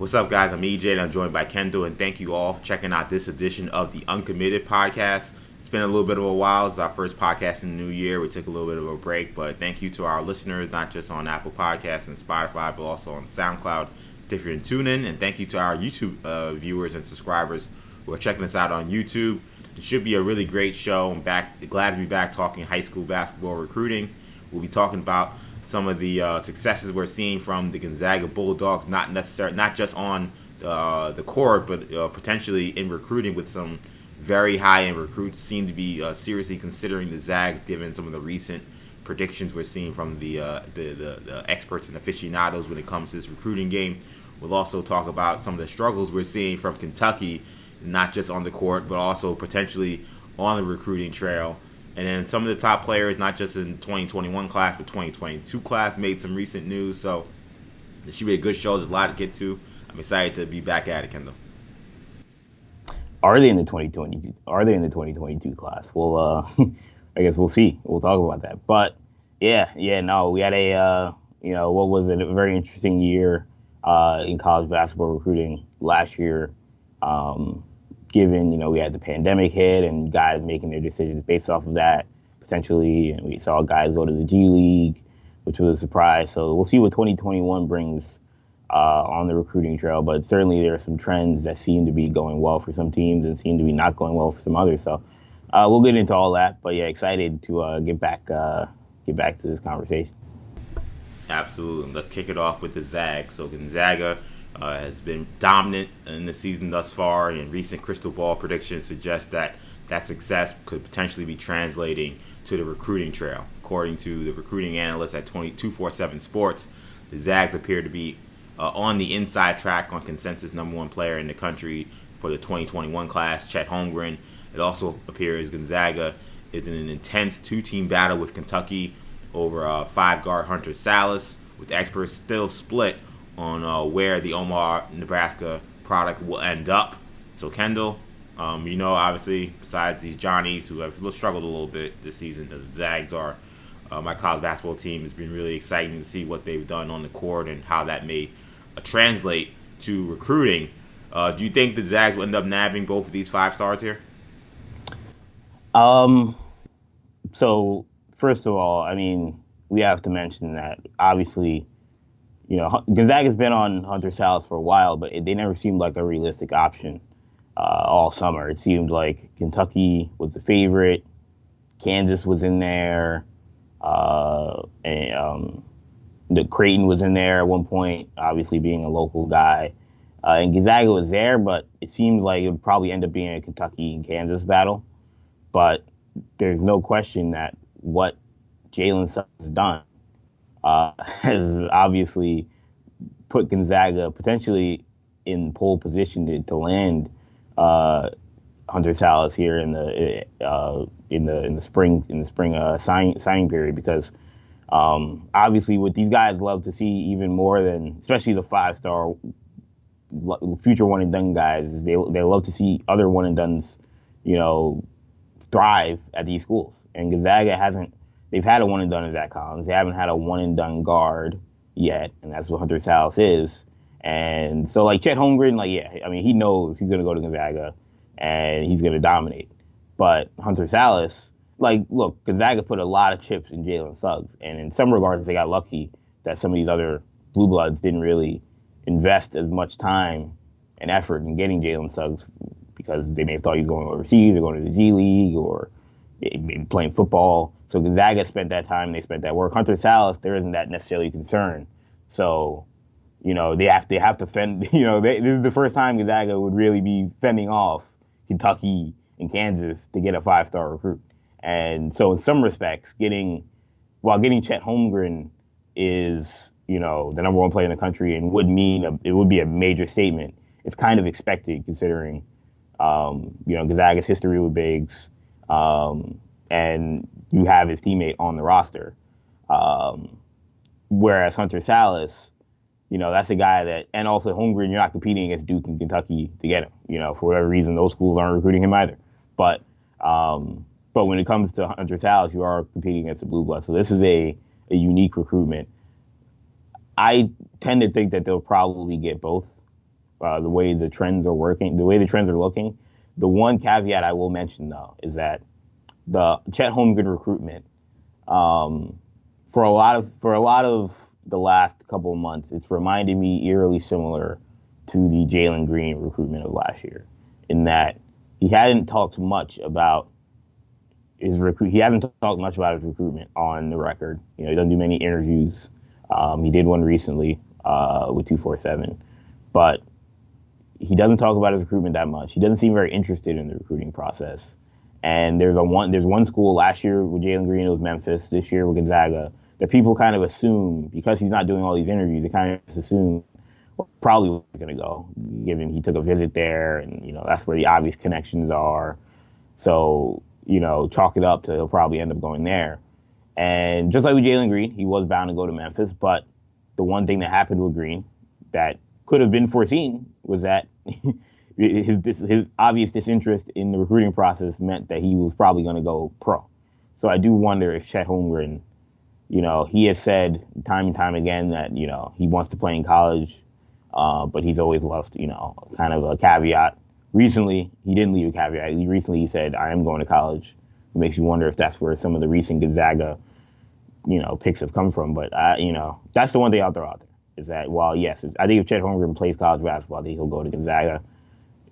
What's up, guys? I'm EJ, and I'm joined by Kendall, and thank you all for checking out this edition of the Uncommitted podcast. It's been a little bit of a while. It's our first podcast in the new year. We took a little bit of a break, but thank you to our listeners, not just on Apple Podcasts and Spotify, but also on SoundCloud, Stitcher, and TuneIn. And thank you to our YouTube viewers and subscribers who are checking us out on YouTube. It should be a really great show. I'm glad to be back talking high school basketball recruiting. We'll be talking about some of the successes we're seeing from the Gonzaga Bulldogs, not just on the court, but potentially in recruiting, with some very high-end recruits seem to be seriously considering the Zags, given some of the recent predictions we're seeing from the experts and aficionados when it comes to this recruiting game. We'll also talk about some of the struggles we're seeing from Kentucky, not just on the court, but also potentially on the recruiting trail. And then some of the top players, not just in 2021 class, but 2022 class, made some recent news. So it should be a good show. There's a lot to get to. I'm excited to be back at it, Kendall. Are they in the 2022 class? Well, I guess we'll see. We'll talk about that. But no, we had what was a very interesting year in college basketball recruiting last year. Given, we had the pandemic hit and guys making their decisions based off of that, potentially. And we saw guys go to the G League, which was a surprise. So we'll see what 2021 brings on the recruiting trail. But certainly there are some trends that seem to be going well for some teams and seem to be not going well for some others. So we'll get into all that. But yeah, excited to get back to this conversation. Absolutely. Let's kick it off with the Zags. So Gonzaga has been dominant in the season thus far, and recent crystal ball predictions suggest that success could potentially be translating to the recruiting trail. According to the recruiting analysts at 247 Sports, the Zags appear to be on the inside track on consensus number one player in the country for the 2021 class, Chet Holmgren. It also appears Gonzaga is in an intense two-team battle with Kentucky over five-guard Hunter Sallis, with experts still split on where the Omaha, Nebraska product will end up. So Kendall, obviously, besides these Johnnies who have struggled a little bit this season, the Zags are my college basketball team. Has been really exciting to see what they've done on the court and how that may translate to recruiting. Do you think the Zags will end up nabbing both of these 5 stars here? So first of all, we have to mention that obviously, Gonzaga's been on Hunter Sallis for a while, but they never seemed like a realistic option all summer. It seemed like Kentucky was the favorite, Kansas was in there, and the Creighton was in there at one point, obviously being a local guy. And Gonzaga was there, but it seemed like it would probably end up being a Kentucky and Kansas battle. But there's no question that what Jalen Suggs has done has obviously put Gonzaga potentially in pole position to land Hunter Sallis here in the spring signing period, because obviously what these guys love to see even more than, especially the 5-star future one and done guys, is they love to see other one and dones thrive at these schools. And Gonzaga hasn't. They've had a one and done in Zach Collins. They haven't had a one and done guard yet, and that's what Hunter Sallis is. And so, Chet Holmgren, he knows he's going to go to Gonzaga and he's going to dominate. But Hunter Sallis, look, Gonzaga put a lot of chips in Jalen Suggs, and in some regards, they got lucky that some of these other blue bloods didn't really invest as much time and effort in getting Jalen Suggs, because they may have thought he was going overseas or going to the G League or maybe playing football. So Gonzaga spent that time, they spent that work. Hunter Sallis, there isn't that necessarily concern. So, they have to fend. This is the first time Gonzaga would really be fending off Kentucky and Kansas to get a 5-star recruit. And so in some respects, getting Chet Holmgren is, the number one player in the country and it would be a major statement. It's kind of expected considering, Gonzaga's history with bigs, and you have his teammate on the roster. Whereas Hunter Sallis, that's a guy that, and also Holmgren, you're not competing against Duke and Kentucky to get him. For whatever reason, those schools aren't recruiting him either. But when it comes to Hunter Sallis, you are competing against the blue blood. So this is a unique recruitment. I tend to think that they'll probably get both. the way the trends are working, the way the trends are looking. The one caveat I will mention though is that the Chet Holmgren recruitment, for a lot of the last couple of months, it's reminded me eerily similar to the Jalen Green recruitment of last year, in that he hadn't talked much about his recruitment on the record. He doesn't do many interviews. He did one recently with 247, but he doesn't talk about his recruitment that much. He doesn't seem very interested in the recruiting process. And there's one school last year with Jalen Green, it was Memphis. This year with Gonzaga, that people kind of assume, because he's not doing all these interviews, they kind of assume probably was going to go, given he took a visit there, and that's where the obvious connections are. So chalk it up to he'll probably end up going there. And just like with Jalen Green, he was bound to go to Memphis. But the one thing that happened with Green that could have been foreseen was that his obvious disinterest in the recruiting process meant that he was probably going to go pro. So I do wonder if Chet Holmgren, he has said time and time again that, he wants to play in college, but he's always left, kind of a caveat. Recently, he didn't leave a caveat. Recently, he said, I am going to college. It makes you wonder if that's where some of the recent Gonzaga, picks have come from. But, that's the one thing I'll throw out there, is that, while, yes, I think if Chet Holmgren plays college basketball, I think he'll go to Gonzaga.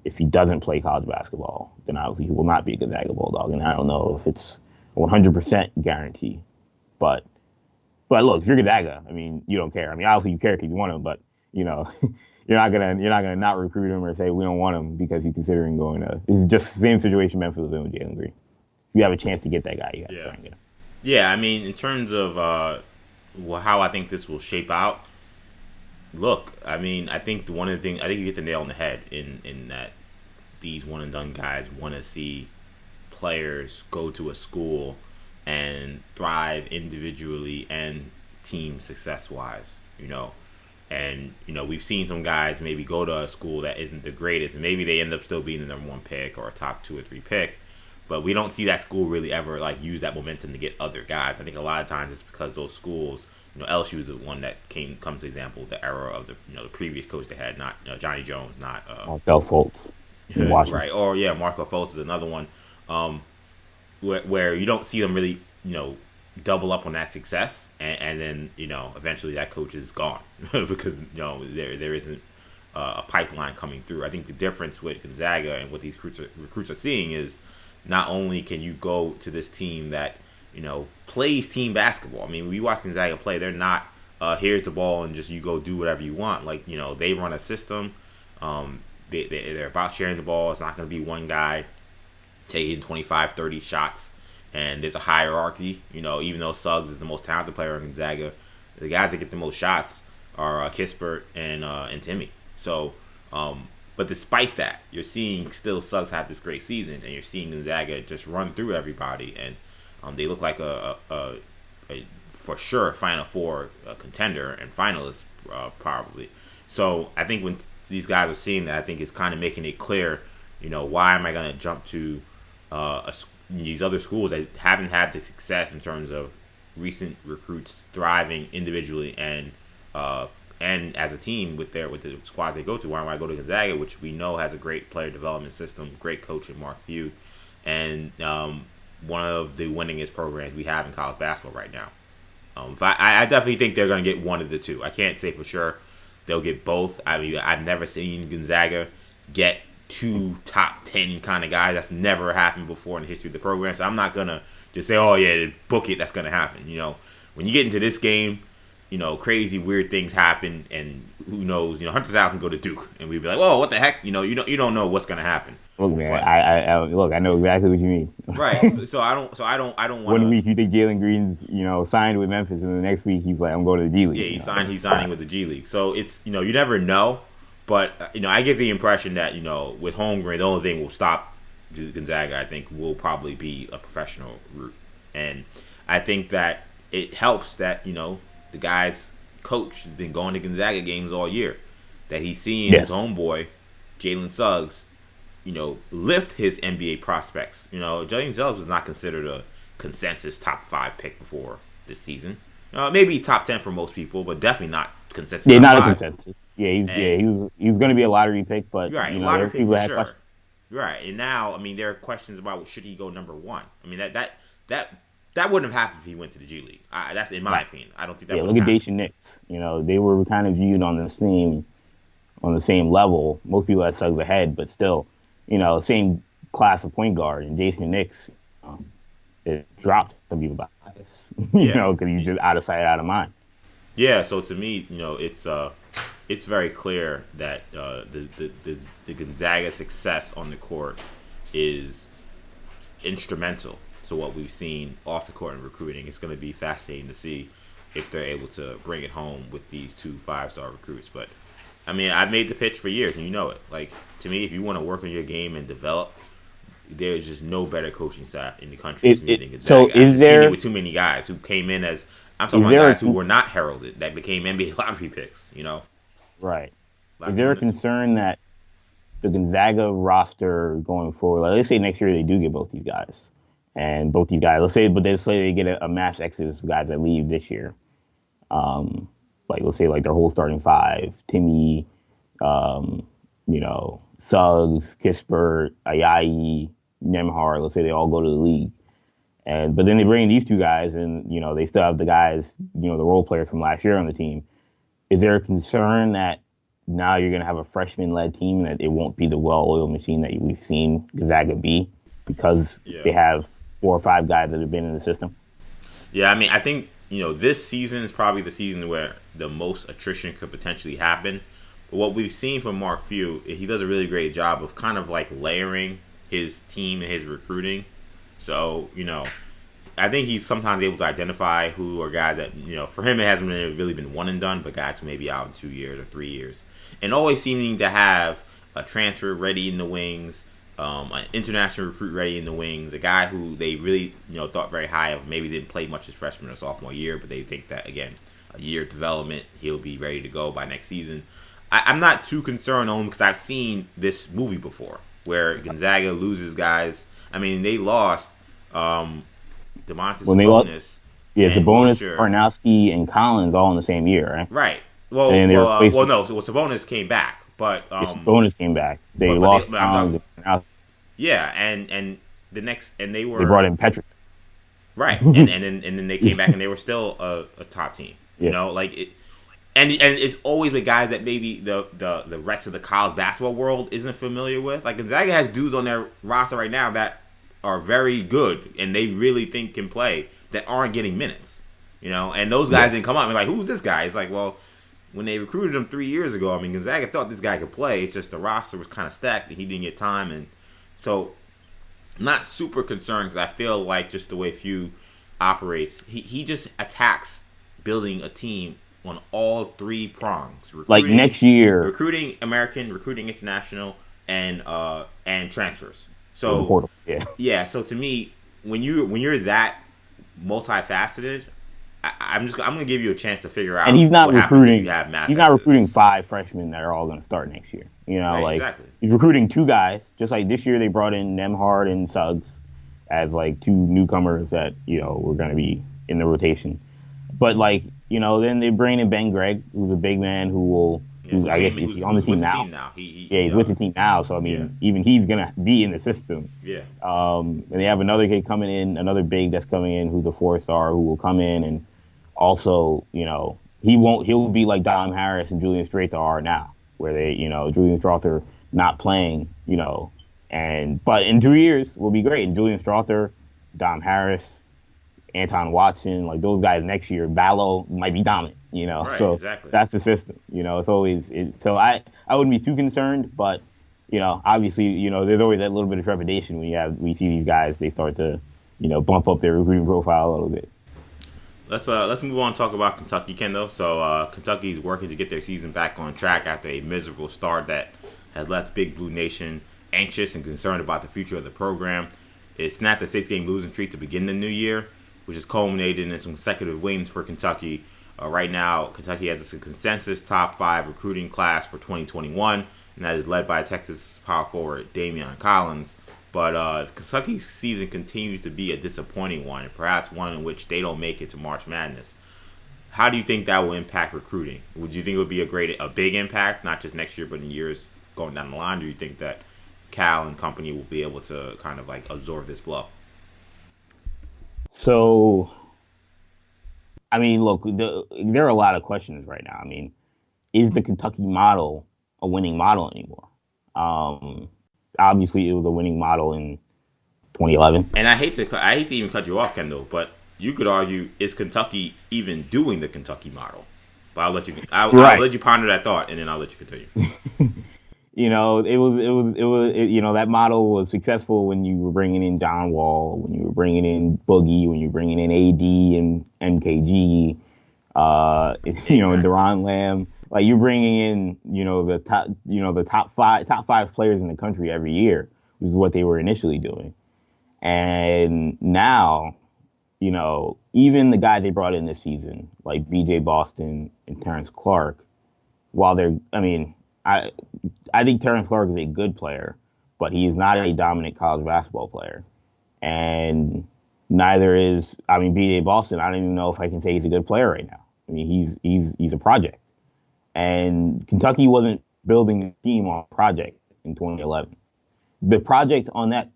If he doesn't play college basketball, then obviously he will not be a Gonzaga Bulldog. And I don't know if it's a 100% guarantee. But look, if you're Gonzaga, I mean, you don't care. I mean, obviously you care because you want him, but, you're not gonna not recruit him or say we don't want him because he's considering going to. It's just the same situation Memphis was in with Jalen Green. If you have a chance to get that guy, you got to try and get him. Yeah, I mean, in terms of how I think this will shape out. Look, I mean, I think one of the things, I think you hit the nail on the head in that these one and done guys want to see players go to a school and thrive individually and team success wise, And, we've seen some guys maybe go to a school that isn't the greatest, and maybe they end up still being the number one pick or a top 2 or 3 pick. But we don't see that school really ever use that momentum to get other guys. I think a lot of times it's because those schools, LSU is the one that comes to example, the era of the the previous coach they had, not Johnny Jones, not Markel Fultz, right? Or Marco Fultz is another one, where you don't see them really double up on that success, and then eventually that coach is gone because there isn't a pipeline coming through. I think the difference with Gonzaga and what these recruits are seeing is not only can you go to this team that plays team basketball. I mean, when you watch Gonzaga play, they're not here's the ball and just you go do whatever you want. Like they run a system. They're about sharing the ball. It's not going to be one guy taking 25, 30 shots. And there's a hierarchy, even though Suggs is the most talented player in Gonzaga, the guys that get the most shots are Kispert and Timmy. So, but despite that, you're seeing still Suggs have this great season, and you're seeing Gonzaga just run through everybody, and they look like a for sure Final Four contender and finalist probably. So I think when these guys are seeing that, I think it's kind of making it clear, why am I going to jump to these other schools that haven't had the success in terms of recent recruits thriving individually and as a team with the squads they go to. Why do I go to Gonzaga, which we know has a great player development system, great coach in Mark Few, and one of the winningest programs we have in college basketball right now. I definitely think they're going to get one of the two. I can't say for sure they'll get both. I mean, I've never seen Gonzaga get 2 top 10 kind of guys. That's never happened before in the history of the program. So I'm not going to just say, oh, yeah, book it. That's going to happen. When you get into this game, crazy, weird things happen. And who knows, Hunter South can go to Duke. And we'd be like, whoa, what the heck? You don't know what's going to happen. Look, man, but, I know exactly what you mean. Right. So I don't want. One week you think Jalen Green's, signed with Memphis, and the next week he's like, I'm going to the G League. Yeah, he's signing with the G League. So it's, you never know. But, I get the impression that, with Holmgren, the only thing will stop Gonzaga, I think, will probably be a professional route. And I think that it helps that, the guy's coach has been going to Gonzaga games all year. That he's seeing his homeboy, Jalen Suggs, lift his NBA prospects. Jalen Suggs was not considered a consensus top 5 pick before this season. Maybe top 10 for most people, but definitely not consensus Yeah, top not a five. consensus. Yeah, And he was going to be a lottery pick, but right, you know, lottery there's pick people for that had sure. questions. Right, and now I mean there are questions about should he go number one. I mean that that wouldn't have happened if he went to the G League. That's in my Right. opinion. I don't think that Yeah, would look have at happened. Dacian Nix. You know, they were kind of viewed on the same level. Most people had Suggs ahead, but still, you know, same class of point guard. And Jason Nix, um, it dropped some people by this, you Yeah, know, because he's just out of sight, out of mind. yeah. So to me, it's very clear that the Gonzaga success on the court is instrumental to what we've seen off the court in recruiting. It's going to be fascinating to see if they're able to bring it home with these 2 5-star recruits. But I mean, I've made the pitch for years, and you know it. Like to me, if you want to work on your game and develop, there's just no better coaching staff in the country to me than So Gonzaga. I've just seen it with too many guys who came in as I'm talking is about there a, guys who were not heralded that became NBA lottery picks. You know, right? Is last there a minutes. concern that the Gonzaga roster going forward, like let's say next year they do get both these guys, and both these guys, let's say they get a mass exodus of guys that leave this year. Um, like let's say like their whole starting five, Timmy, um, you know, Suggs, Kispert, Ayayi, Nemhard. Let's say they all go to the league, and but then they bring in these 2 guys, and you know they still have the guys, you know, the role players from last year on the team. Is there a concern that now you're going to have a freshman-led team and that it won't be the well-oiled machine that we've seen Gonzaga be because Yeah. they have 4 or 5 guys that have been in the system? Yeah, I mean, I think this season is probably the season where the most attrition could potentially happen. But what we've seen from Mark Few, he does a really great job of kind of like layering his team and his recruiting. So I think he's sometimes able to identify who are guys that for him it hasn't really been one and done, but guys who may be out in 2 years or 3 years, and always seeming to have a transfer ready in the wings. An international recruit ready in the wings, a guy who they really thought very high of, maybe didn't play much his freshman or sophomore year, but they think that again, a year of development, he'll be ready to go by next season. I'm not too concerned on him because I've seen this movie before where Gonzaga loses guys. I mean, they lost Demontis When they lost, Sabonis yeah, and Sabonis, Wiltshire. Karnowski, and Collins all in the same year, right? Right. And they replaced No. So Sabonis came back, but yeah, Sabonis came back. They but lost I'm Collins talking, and Karnowski. yeah, and the next and they They were brought in Petrick. right, and then they came back and they were still a top team. Yeah. Like it, and it's always with guys that maybe the rest of the college basketball world isn't familiar with. Like Gonzaga has dudes on their roster right now that are very good and they really think can play that aren't getting minutes. And those guys didn't come up and like, who's this guy? It's like, well, when they recruited him 3 years ago, I mean, Gonzaga thought this guy could play. It's just the roster was kind of stacked and he didn't get time, and so I'm not super concerned because I feel like just the way Few operates, he just attacks building a team on all 3 prongs. Like next year, recruiting American, recruiting international, and transfers. So portal. yeah. So to me, when you're that multifaceted, I'm gonna give you a chance to figure out. And he's not what happens if recruiting. you have mass He's not recruiting exodus. 5 freshmen that are all going to start next year. Right, Like exactly. he's recruiting 2 guys. Just like this year, they brought in Nemhard and Suggs as like 2 newcomers that were going to be in the rotation. But like then they bring in Ben Gregg, who's a big man I guess he's on the team now. He's with the team now. So I mean, even he's going to be in the system. Yeah. And they have another kid coming in, another big that's coming in, who's a 4-star who will come in and also, he'll be like Dom Harris and Julian Straether are now, where they, Julian Straether not playing, but in 2 years will be great. And Julian Straether, Dom Harris, Anton Watson, like those guys next year, Ballo might be dominant, Right, so exactly. that's the system, it's always, so I wouldn't be too concerned, but, obviously, there's always that little bit of trepidation when we see these guys, they start to, bump up their recruiting profile a little bit. Let's move on and talk about Kentucky, Kendall. So Kentucky's working to get their season back on track after a miserable start that has left Big Blue Nation anxious and concerned about the future of the program. It snapped a 6-game losing streak to begin the new year, which has culminated in some consecutive wins for Kentucky. Right now, Kentucky has a consensus top 5 recruiting class for 2021, and that is led by Texas power forward Dameon Collins. But Kentucky's season continues to be a disappointing one, and perhaps one in which they don't make it to March Madness. how do you think that will impact recruiting? Would you think it would be a big impact, not just next year, but in years going down the line? Do you think that Cal and company will be able to kind of like absorb this blow? So, I mean, look, there are a lot of questions right now. I mean, is the Kentucky model a winning model anymore? Um, Obviously, it was a winning model in 2011. And I hate to even cut you off, Kendall, but you could argue, is Kentucky even doing the Kentucky model? But I'll Right. let you ponder that thought, and then I'll let you continue. That model was successful when you were bringing in John Wall, when you were bringing in Boogie, when you were bringing in AD and MKG, and Exactly. Deron Lamb. Like you're bringing in, the top five players in the country every year, which is what they were initially doing. And now, even the guys they brought in this season, like BJ Boston and Terrence Clark, while they're, I mean, I think Terrence Clark is a good player, but he is not a dominant college basketball player. And neither is, BJ Boston. I don't even know if I can say he's a good player right now. I mean, he's a project. And Kentucky wasn't building a team on a project in 2011. The project on that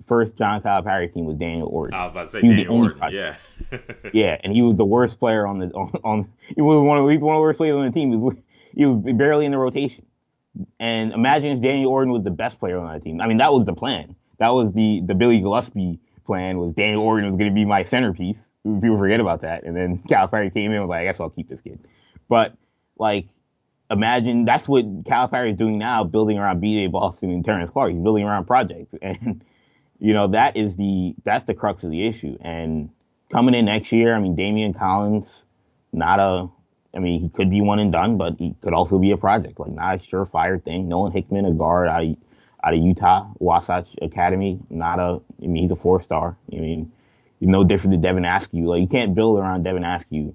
first John Calipari team was Daniel Orton. I was about to say He was the Daniel only Orton. project. Yeah. Yeah, and he was the worst player he was one of the worst players on the team. He was barely in the rotation. And imagine if Daniel Orton was the best player on that team. I mean, that was the plan. That was the Billy Gillespie plan. Was Daniel Orton was going to be my centerpiece. People forget about that. And then Calipari came in and was like, I guess I'll keep this kid. But like, imagine that's what Calipari is doing now, building around B.J. Boston and Terrence Clark. He's building around projects, and that's the crux of the issue. And coming in next year, I mean, Damian Collins, he could be one and done, but he could also be a project, like not a surefire thing. Nolan Hickman, a guard out of Utah, Wasatch Academy, he's a 4-star. I mean, he's no different than Devin Askew. Like, you can't build around Devin Askew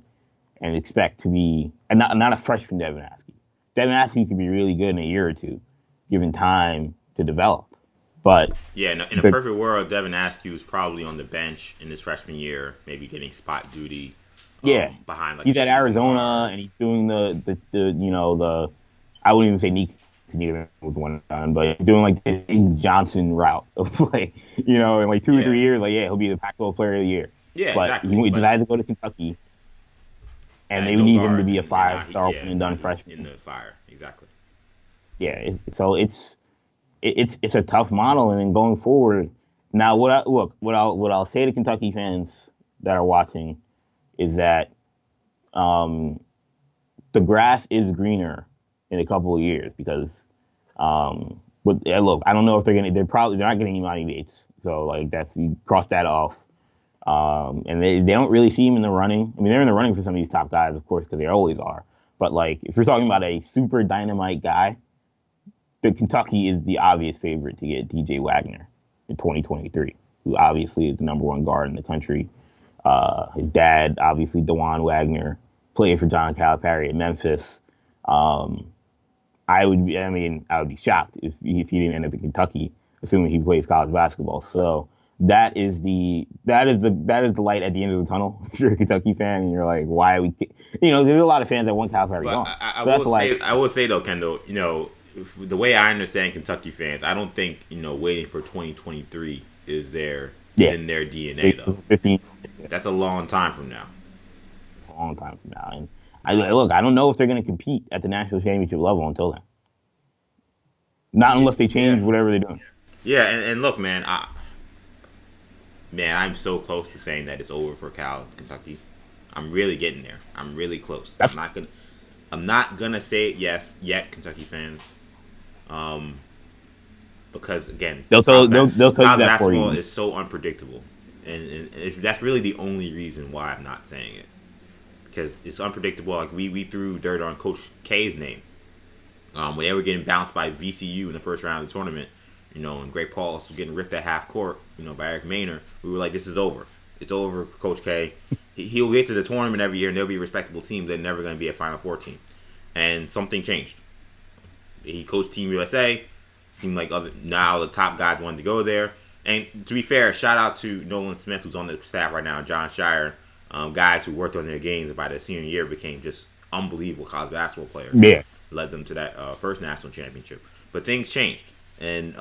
and expect to be, and not a freshman Devin Askew. Devin Askew could be really good in a year or two, given time to develop. But Yeah, in a perfect world, Devin Askew is probably on the bench in his freshman year, maybe getting spot duty yeah, behind like a he's at shooting Arizona guard. and he's doing the I wouldn't even say Nick was one done, but he's doing like the Nick Johnson route of like, in like 2 or 3 Yeah, years, like, yeah, he'll be the Pac-12 Player of the Year. yeah, But exactly. he But decided to go to Kentucky, and they no need him to guards, be a and now 5-star one and now done he's in freshman. the fire. Exactly. Yeah, so it's a tough model, and then going forward. Now, what I'll say to Kentucky fans that are watching is that um, the grass is greener in a couple of years because, look, I don't know if they're not getting Emoni Bates, so like you cross that off. And they don't really see him in the running. I mean, they're in the running for some of these top guys, of course, because they always are. But like, if you're talking about a super dynamite guy, the Kentucky is the obvious favorite to get DJ Wagner in 2023, who obviously is the number one guard in the country. His dad, obviously, DeJuan Wagner, played for John Calipari at Memphis. Um, I would be shocked if he didn't end up in Kentucky, assuming he plays college basketball. So that is the light at the end of the tunnel. If you're a Kentucky fan and you're like, why are we? There's a lot of fans that want Calipari But gone. So that's the light. I will say though, Kendall, the way I understand Kentucky fans, I don't think waiting for 2023 is Yeah, in their DNA though. 15. That's a long time from now. A long time from now. And I don't know if they're going to compete at the national championship level until then. Not Yeah, unless they yeah, change whatever they're doing. yeah. And look, man, I'm so close to saying that it's over for Cal, Kentucky. I'm really getting there. I'm really close. That's I'm not gonna say it yes yet, Kentucky fans. Um, because again, they'll tell you college that for basketball you. is so unpredictable, and if that's really the only reason why I'm not saying it, because it's unpredictable. Like we threw dirt on Coach K's name when they were getting bounced by VCU in the first round of the tournament. And Greg Paulus was getting ripped at half court, by Eric Maynor. We were like, this is over. It's over, Coach K. He'll get to the tournament every year, and they'll be a respectable team. They're never going to be a Final Four team. And something changed. He coached Team USA. Seemed like now the top guys wanted to go there. And to be fair, shout out to Nolan Smith, who's on the staff right now, John Shire. Guys who worked on their games by their senior year became just unbelievable college basketball players. Yeah. Led them to that first national championship. But things changed, and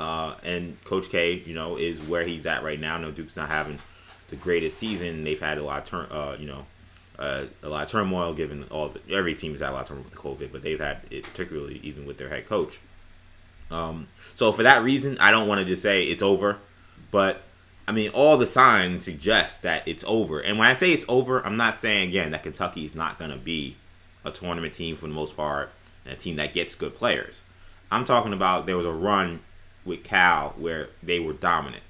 Coach K, is where he's at right now. No, Duke's not having the greatest season. They've had a lot of a lot of turmoil, given every team has had a lot of turmoil with the COVID, but they've had it particularly even with their head coach. So for that reason, I don't want to just say it's over, but I mean, all the signs suggest that it's over. And when I say it's over, I'm not saying, again, that Kentucky is not going to be a tournament team for the most part and a team that gets good players. I'm talking about there was a run with Cal where they were dominant,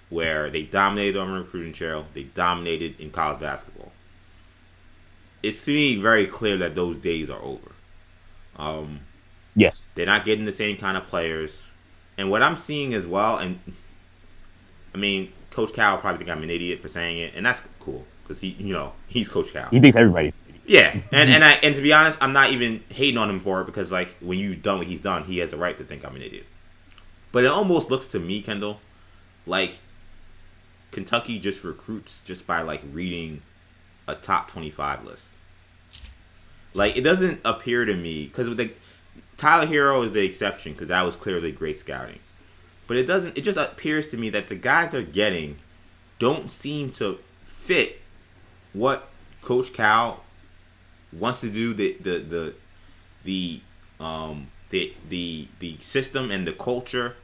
where they dominated on the recruiting trail, they dominated in college basketball. It's to me very clear that those days are over. Yes. They're not getting the same kind of players. And what I'm seeing as well, and I mean, Coach Cal probably think I'm an idiot for saying it, and that's cool because he's Coach Cal. He thinks everybody's an idiot. Yeah, and to be honest, I'm not even hating on him for it because like when you've done what he's done, he has the right to think I'm an idiot. But it almost looks to me, Kendall, like Kentucky just recruits just by like reading a top 25 list. Like it doesn't appear to me because Tyler Hero is the exception because that was clearly great scouting. But it just appears to me that the guys they're getting don't seem to fit what Coach Cal wants to do, the system and the culture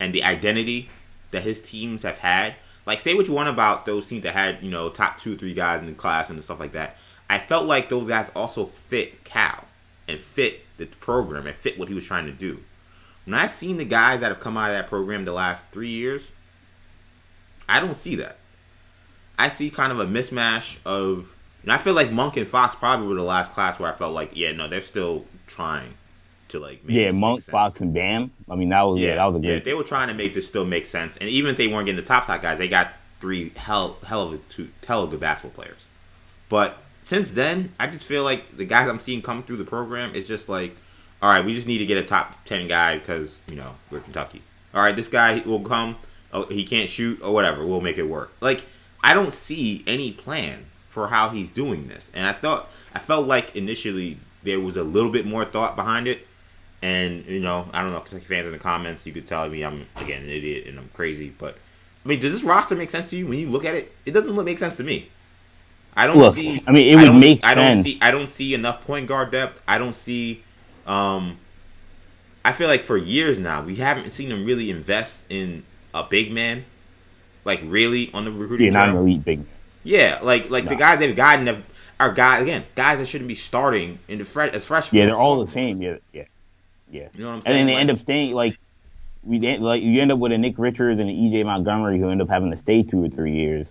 and the identity that his teams have had. Like, say what you want about those teams that had, top 2 or 3 guys in the class and stuff like that. I felt like those guys also fit Cal and fit the program and fit what he was trying to do. When I've seen the guys that have come out of that program the last 3 years, I don't see that. I see kind of a mismatch of, I feel like Monk and Fox probably were the last class where I felt like, they're still trying to like make this Monk, make sense. Fox, and Bam. I mean, that was a great. Yeah, they were trying to make this still make sense, and even if they weren't getting the top guys, they got 3 hell of good basketball players. But since then, I just feel like the guys I'm seeing come through the program is just like, all right, we just need to get a top 10 guy because, we're Kentucky. All right, this guy will come. Oh, he can't shoot or whatever. We'll make it work. Like, I don't see any plan for how he's doing this. And I felt like initially there was a little bit more thought behind it. And, I don't know, Kentucky fans in the comments, you could tell me I'm, again, an idiot and I'm crazy. But, I mean, does this roster make sense to you? When you look at it, it doesn't make sense to me. I don't see. I mean, it would make sense. I don't see enough point guard depth. I don't see. I feel like for years now we haven't seen them really invest in a big man, like really on the recruiting trail. Not an elite big man. Yeah, like no. The guys they've gotten are guys that shouldn't be starting in the as freshmen. Yeah, they're all the same. Yeah. You know what I'm saying? And then they end up staying you end up with a Nick Richards and an EJ Montgomery who end up having to stay 2 or 3 years.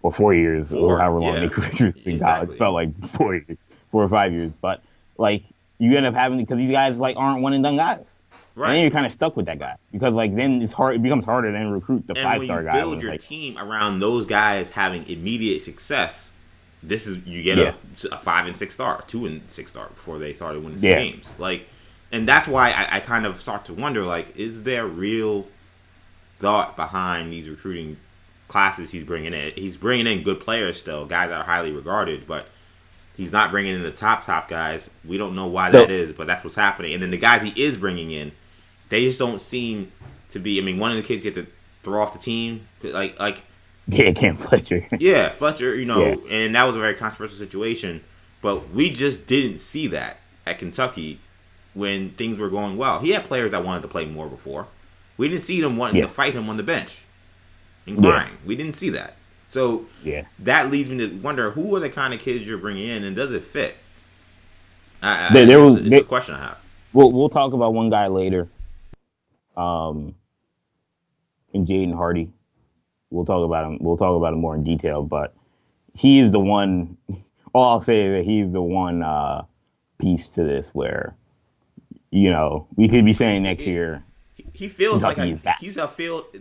Or 4 years, or however long Nick Richards been out. It felt like 4 or 5 years. But, like, you end up having, because these guys, like, aren't one-and-done guys. Right. And then you're kind of stuck with that guy. Because, like, then it becomes harder to then recruit the 5-star guy. And when you build your team around those guys having immediate success, you get a 5 and 6 star, 2 and 6 star before they started winning some games. Like, and that's why I kind of start to wonder, like, is there real thought behind these recruiting classes he's bringing in? He's bringing in good players still, guys that are highly regarded, but he's not bringing in the top guys. We don't know why that is, but that's what's happening. And then the guys he is bringing in, they just don't seem to be. I mean, one of the kids you have to throw off the team, like Cam Fletcher. Yeah, Fletcher. And that was a very controversial situation. But we just didn't see that at Kentucky when things were going well. He had players that wanted to play more before. We didn't see them wanting to fight him on the bench and crying. We didn't see that. So that leads me to wonder, who are the kind of kids you're bringing in, and does it fit? It's a question I have. We'll talk about one guy later, in Jaden Hardy. We'll talk about him. We'll talk about him more in detail, but he is the one. All I'll say is that he's the one piece to this where, we could be saying next year. He feels like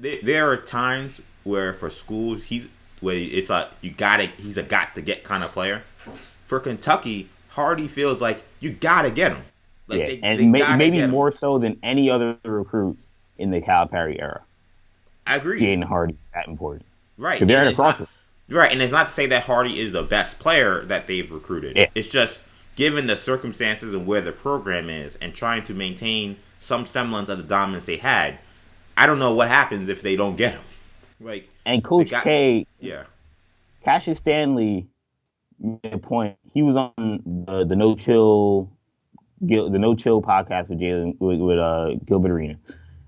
there are times where for schools it's like he's a got to get kind of player. For Kentucky, Hardy feels like you gotta get him. Like maybe more so than any other recruit in the Calipari era. I agree. Jaden Hardy that important, right? They're in the process. Right, and it's not to say that Hardy is the best player that they've recruited. Yeah. It's just given the circumstances and where the program is and trying to maintain some semblance of the dominance they had, I don't know what happens if they don't get him. Like, And they Coach got, K, yeah. Cassius Stanley made a point. He was on the No Chill podcast with Jalen with Gilbert Arena,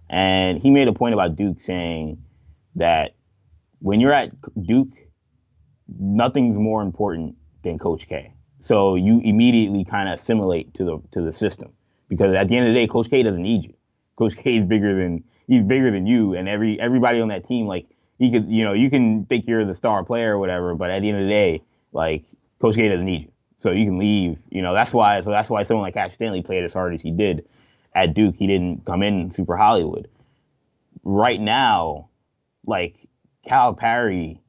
and he made a point about Duke saying that when you're at Duke, nothing's more important than Coach K. So you immediately kind of assimilate to the system because at the end of the day, Coach K doesn't need you. Coach K is bigger than you, and everybody on that team, like, he could, you can think you're the star player or whatever, but at the end of the day, like, Coach K doesn't need you, so you can leave. That's why someone like Cash Stanley played as hard as he did at Duke. He didn't come in super Hollywood. Right now, like, Calipari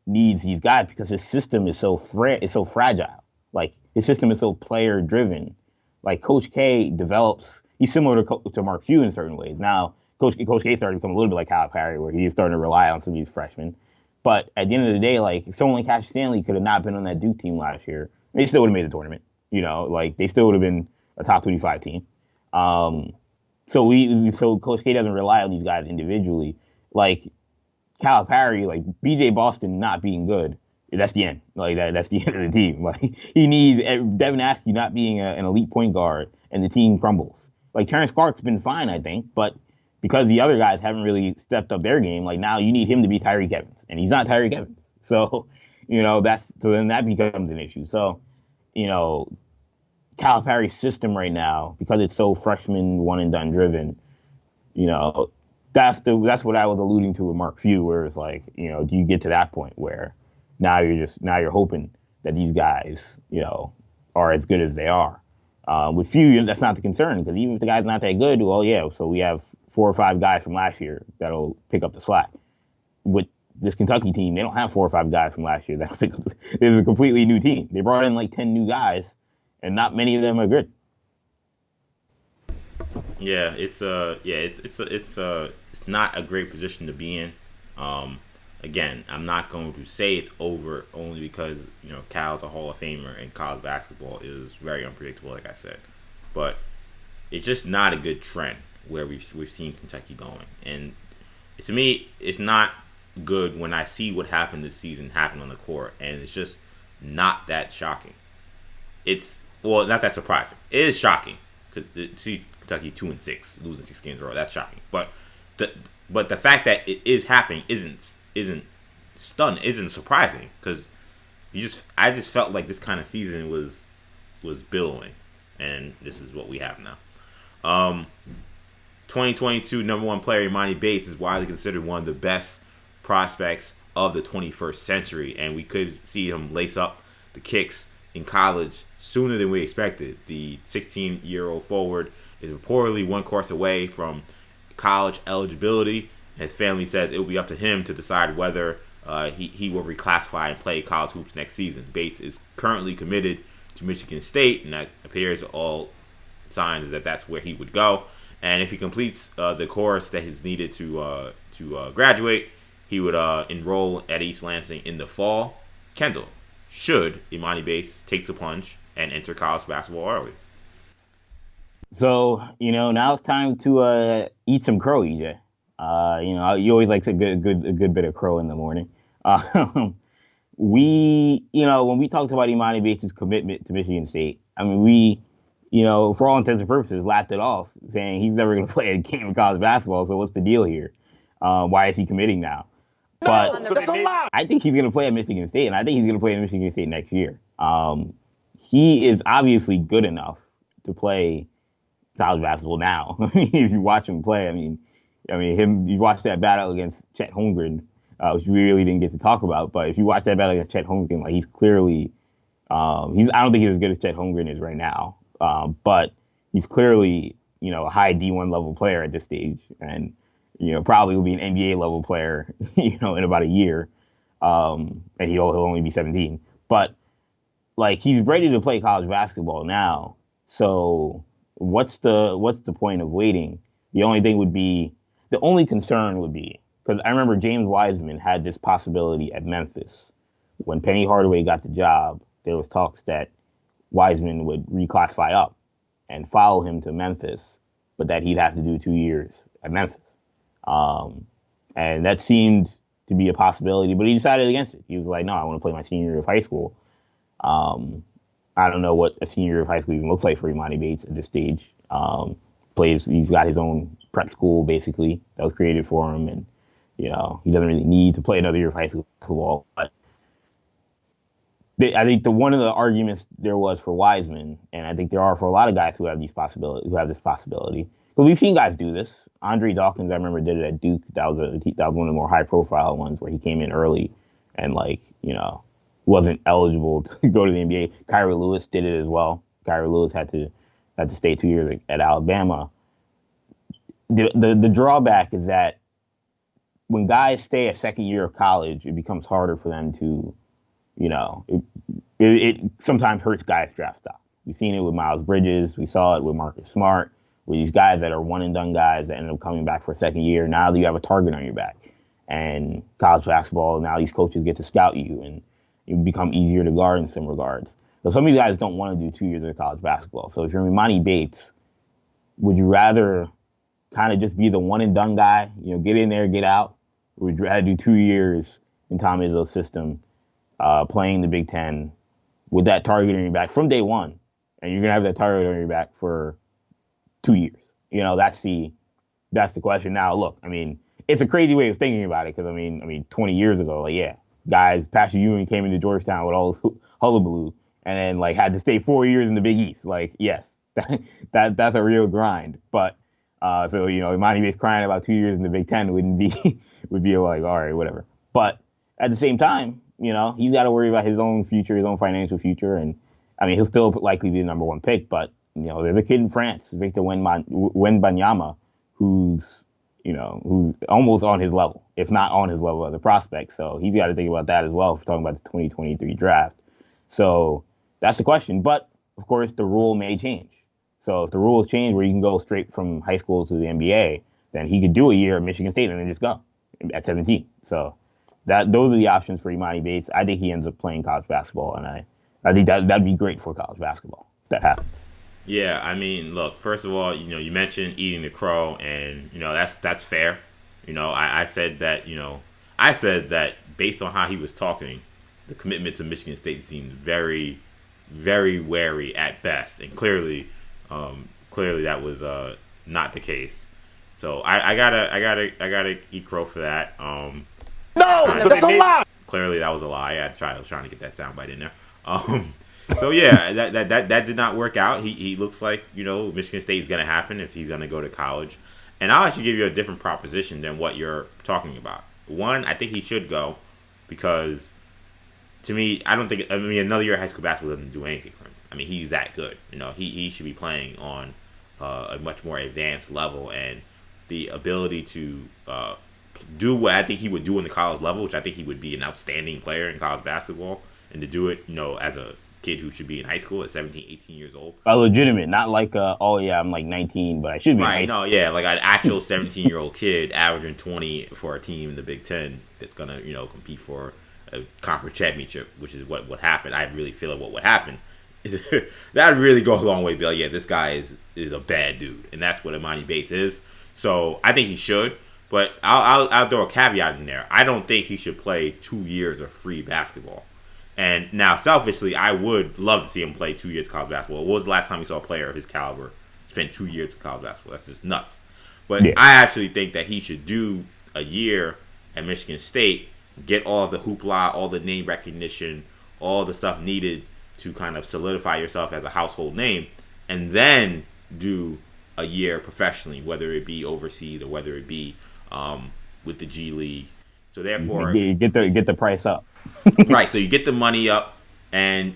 needs these guys because his system is it's so fragile. Like, his system is so player driven. Like, Coach K develops. He's similar to Mark Few in certain ways. Now, Coach K started to become a little bit like Calipari, where he's starting to rely on some of these freshmen. But at the end of the day, like, if someone like Cash Stanley could have not been on that Duke team last year, they still would have made the tournament. Like, they still would have been a top 25 team. So Coach K doesn't rely on these guys individually. Like, Calipari, like, BJ Boston not being good, that's the end. Like, that's the end of the team. Like, he needs Devin Askew not being an elite point guard, and the team crumbles. Like, Terrence Clark's been fine, I think, but because the other guys haven't really stepped up their game, like, now you need him to be Tyreek Evans, and he's not Tyreek Evans. So, then that becomes an issue. So, Calipari's system right now, because it's so freshman one and done driven, that's what I was alluding to with Mark Few, where it's like, do you get to that point where now you're hoping that these guys, are as good as they are. With Few, that's not the concern, because even if the guy's not that good, well, yeah, so we have 4 or 5 guys from last year that'll pick up the slack. With this Kentucky team, they don't have 4 or 5 guys from last year that'll pick up. This is a completely new team. They brought in like 10 new guys, and not many of them are good. Yeah, it's not a great position to be in. Again, I'm not going to say it's over only because Cal's a Hall of Famer and college basketball is very unpredictable, like I said. But it's just not a good trend where we've seen Kentucky going, and to me, it's not good when I see what happened this season happen on the court, and it's just not that shocking. Not that surprising. It is shocking because see Kentucky 2-6, losing 6 games in a row. That's shocking. But the fact that it is happening isn't surprising because I just felt like this kind of season was billowing, and this is what we have now. 2022 number 1 player Emoni Bates is widely considered one of the best prospects of the 21st century, and we could see him lace up the kicks in college sooner than we expected. The 16-year-old forward is reportedly 1 course away from college eligibility. His family says it will be up to him to decide whether he will reclassify and play college hoops next season. Bates is currently committed to Michigan State, and that appears all signs that that's where he would go. And if he completes the course that is needed to graduate, he would enroll at East Lansing in the fall. Kendall, should Emoni Bates take the plunge and enter college basketball early? So, now it's time to eat some crow, EJ. You always like a good bit of crow in the morning. When we talked about Emoni Bates' commitment to Michigan State, I mean, we, for all intents and purposes, laughed it off, saying he's never going to play a game of college basketball. So what's the deal here? Why is he committing now? But that's a lie. I think he's going to play at Michigan State, and I think he's going to play at Michigan State next year. He is obviously good enough to play college basketball now. If you watch him play, I mean, you watch that battle against Chet Holmgren, which we really didn't get to talk about. But if you watch that battle against Chet Holmgren, like, he's clearly, I don't think he's as good as Chet Holmgren is right now. But he's clearly, a high D1 level player at this stage, and probably will be an NBA level player, in about a year. And he'll only be 17. But like, he's ready to play college basketball now. So what's the point of waiting? The only concern would be, because I remember James Wiseman had this possibility at Memphis when Penny Hardaway got the job, there was talks that Wiseman would reclassify up and follow him to Memphis, but that he'd have to do 2 years at Memphis. And that seemed to be a possibility, but he decided against it. He was like, no, I want to play my senior year of high school. I don't know what a senior year of high school even looks like for Emoni Bates at this stage. He's got his own prep school, basically, that was created for him, and, he doesn't really need to play another year of high school football. But I think one of the arguments there was for Wiseman, and I think there are for a lot of guys who have this possibility, because we've seen guys do this. Andre Dawkins, I remember, did it at Duke. That was one of the more high-profile ones where he came in early and, wasn't eligible to go to the NBA. Kyra Lewis did it as well. Kyra Lewis had to stay 2 years at Alabama. The drawback is that when guys stay a second year of college, it becomes harder for them to, it sometimes hurts guys' draft stock. We've seen it with Miles Bridges. We saw it with Marcus Smart, with these guys that are one-and-done guys that end up coming back for a second year. Now that you have a target on your back. And college basketball, now these coaches get to scout you, and you become easier to guard in some regards. So some of you guys don't want to do 2 years of college basketball. So if you're Emoni Bates, would you rather kind of just be the one-and-done guy, get in there, get out? Or would you rather do 2 years in Tom Izzo's system, playing the Big Ten with that target on your back from day one, and you're going to have that target on your back for 2 years? That's the question. Now, look, it's a crazy way of thinking about it, because 20 years ago, guys, Patrick Ewing came into Georgetown with all this hullabaloo, and then had to stay 4 years in the Big East. Yes, that's a real grind. But Emoni Bates crying about 2 years in the Big Ten would be all right, whatever. But at the same time, he's got to worry about his own future, his own financial future, and he'll still likely be the number one pick. But there's a kid in France, Victor Wembanyama, who's almost on his level, if not on his level as a prospect. So he's got to think about that as well if we're talking about the 2023 draft. So that's the question. But, of course, the rule may change. So if the rules change where you can go straight from high school to the NBA, then he could do a year at Michigan State and then just go at 17. So those are the options for Emoni Bates. I think he ends up playing college basketball, and I think that'd be great for college basketball if that happens. Yeah, look, first of all, you mentioned eating the crow, and, that's fair. I said that based on how he was talking, the commitment to Michigan State seemed very, very wary at best, and clearly that was not the case. So I gotta eat crow for that. No, that's a lie. Clearly that was a lie. I was trying to get that soundbite in there. So yeah, that did not work out. He looks like Michigan State is gonna happen if he's gonna go to college, and I'll actually give you a different proposition than what you're talking about. One, I think he should go, because to me, I don't think another year of high school basketball doesn't do anything for him. He's that good. He should be playing on a much more advanced level, and the ability to do what I think he would do in the college level, which I think he would be an outstanding player in college basketball, and to do it, as a kid who should be in high school at 17, 18 years old. A legitimate, not like, I'm 19, but I should be. Right, no, yeah, like an actual 17-year-old kid averaging 20 for a team in the Big Ten that's going to, compete for a conference championship, which is what would happen. I really feel like what would happen. That really goes a long way to be like, yeah, this guy is a bad dude, and that's what Emoni Bates is. So I think he should, but I'll throw a caveat in there. I don't think he should play 2 years of free basketball. And now, selfishly, I would love to see him play 2 years of college basketball. What was the last time we saw a player of his caliber spend 2 years of college basketball? That's just nuts. But yeah. I actually think that he should do a year at Michigan State, get all of the hoopla, all the name recognition, all the stuff needed to kind of solidify yourself as a household name, and then do a year professionally, whether it be overseas or whether it be with the G League. So therefore, you get the price up. Right. So you get the money up, and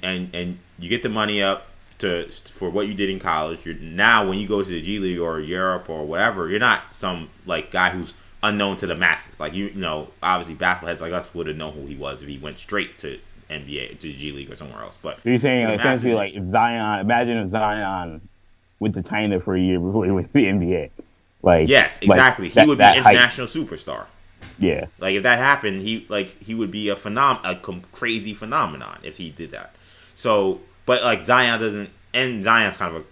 you get the money up for what you did in college. Now when you go to the G League or Europe or whatever, you're not some guy who's unknown to the masses. Obviously basketball heads like us would have known who he was if he went straight to NBA, to the G League or somewhere else. But so you're saying essentially if Zion, imagine if Zion went to China for a year before he went to the NBA. Yes, exactly. He would be an international superstar. Yeah. Like if that happened, he would be a crazy phenomenon if he did that. So, but like Zion doesn't, and Zion's kind of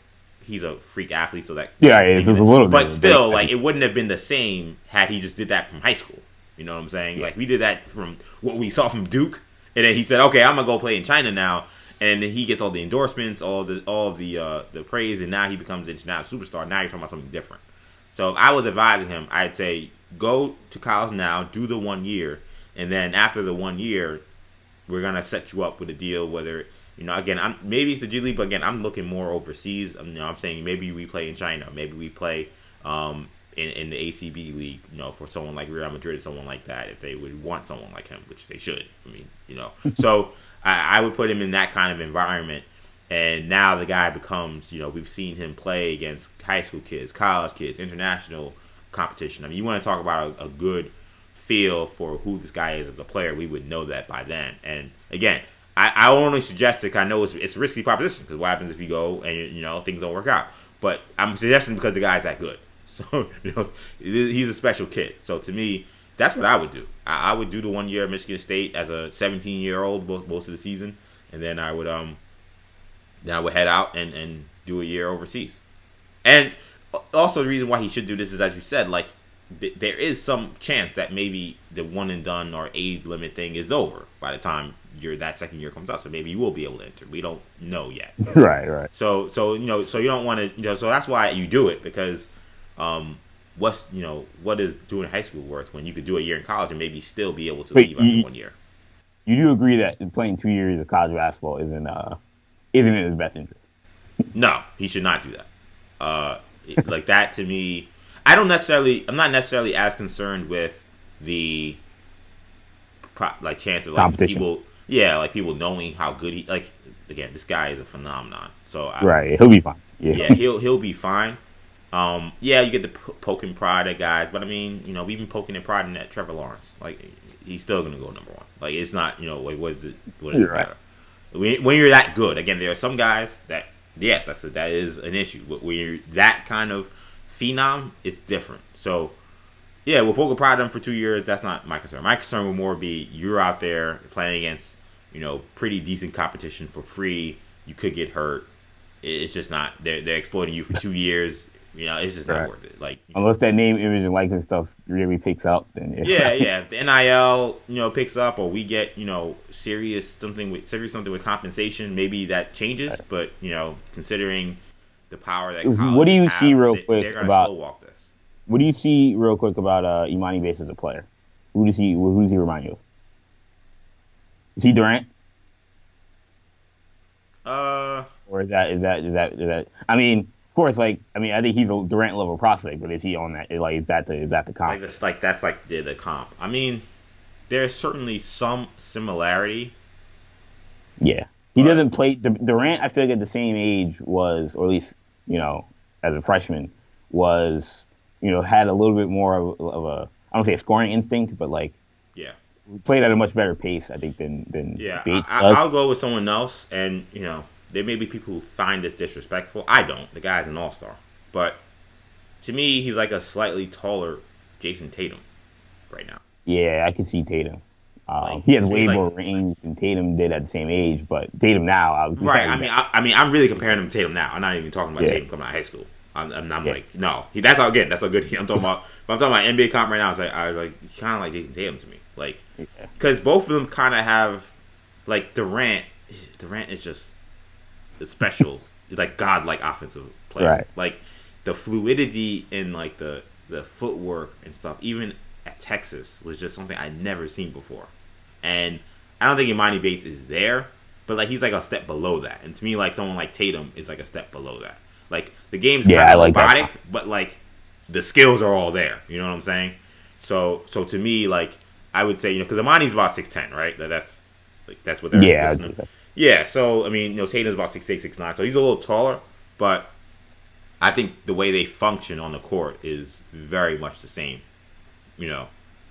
he's a freak athlete, so that it's a little bit. But still, like it wouldn't have been the same had he just did that from high school. You know what I'm saying? Yeah. Like we did that from what we saw from Duke, and then he said, "Okay, I'm gonna go play in China now." And then he gets all the endorsements, all of the praise, and now he becomes an international superstar. Now you're talking about something different. So if I was advising him, I'd say go to college now, do the 1 year, and then after the 1 year, we're gonna set you up with a deal. Whether again, maybe it's the G League, but again, I'm looking more overseas. I'm saying maybe we play in China, maybe we play in the ACB league. For someone like Real Madrid, someone like that, if they would want someone like him, which they should. I mean, so. I would put him in that kind of environment, and now the guy becomes, we've seen him play against high school kids, college kids, international competition. I mean, you want to talk about a good feel for who this guy is as a player, we would know that by then. And again, I only suggest it because I know it's a risky proposition, because what happens if you go and, things don't work out. But I'm suggesting because the guy's that good. So, he's a special kid. So to me, that's what I would do. I would do the 1 year at Michigan State as a 17-year-old most of the season, and then I would head out and do a year overseas. And also the reason why he should do this is, as you said, like there is some chance that maybe the one and done or age limit thing is over by the time that second year comes out. So maybe you will be able to enter. We don't know yet. Right. So you don't want to. So that's why you do it, because. What is doing high school worth when you could do a year in college and maybe still be able to leave after 1 year? You do agree that playing 2 years of college basketball isn't in his best interest? No, he should not do that. Like that to me, I'm not necessarily as concerned with the chance of people. Yeah, like people knowing how good he. Like again, this guy is a phenomenon. So right, he'll be fine. Yeah, he'll be fine. You get the poking pride at guys, but I mean, we've been poking and prodding at Trevor Lawrence. Like, he's still gonna go number one. Like, it's not, what is it matter? When you're that good, again, there are some guys that, yes, that is an issue. But when you're that kind of phenom, it's different. So, yeah, we'll poke and prod them for 2 years. That's not my concern. My concern would more be you're out there playing against, pretty decent competition for free. You could get hurt. It's just not. They're exploiting you for 2 years. It's just not worth it. Like unless that name, image, and likeness stuff really picks up, then yeah. If the NIL picks up, or we get serious something with compensation, maybe that changes. But considering the power that college what do you have, see real quick they're gonna about slow walk this. What do you see real quick about Emoni Bates as a player? Who does he remind you of? Is he Durant? Or is that? I mean. Of course, I think he's a Durant level prospect, but is he on that? Is that the comp? That's the comp. I mean, there's certainly some similarity. Yeah, he doesn't play Durant. I feel like at the same age was, or at least as a freshman was, had a little bit more of a I don't say a scoring instinct, but played at a much better pace, I think, than Bates does. I'll go with someone else, and there may be people who find this disrespectful. I don't. The guy's an all-star. But to me, he's like a slightly taller Jason Tatum right now. Yeah, I can see Tatum. He has way more range than Tatum did at the same age, but Tatum now... Right. I'm really comparing him to Tatum now. I'm not even talking about Tatum coming out of high school. I'm like, no. That's how good. I'm talking about... If I'm talking about NBA comp right now, I was like, kind of like Jason Tatum to me. Because both of them kind of have... Durant is just... special, like godlike offensive player. Right. The fluidity in the footwork and stuff, even at Texas, was just something I'd never seen before. And I don't think Emoni Bates is there, but he's a step below that. And to me, someone like Tatum is a step below that. The game's kind of robotic, but the skills are all there. You know what I'm saying? So to me, I would say, because Emoni's about 6'10", right? That's what they're listening. Yeah, so, I mean, Tatum's about 6'8", 6'9", so he's a little taller, but I think the way they function on the court is very much the same.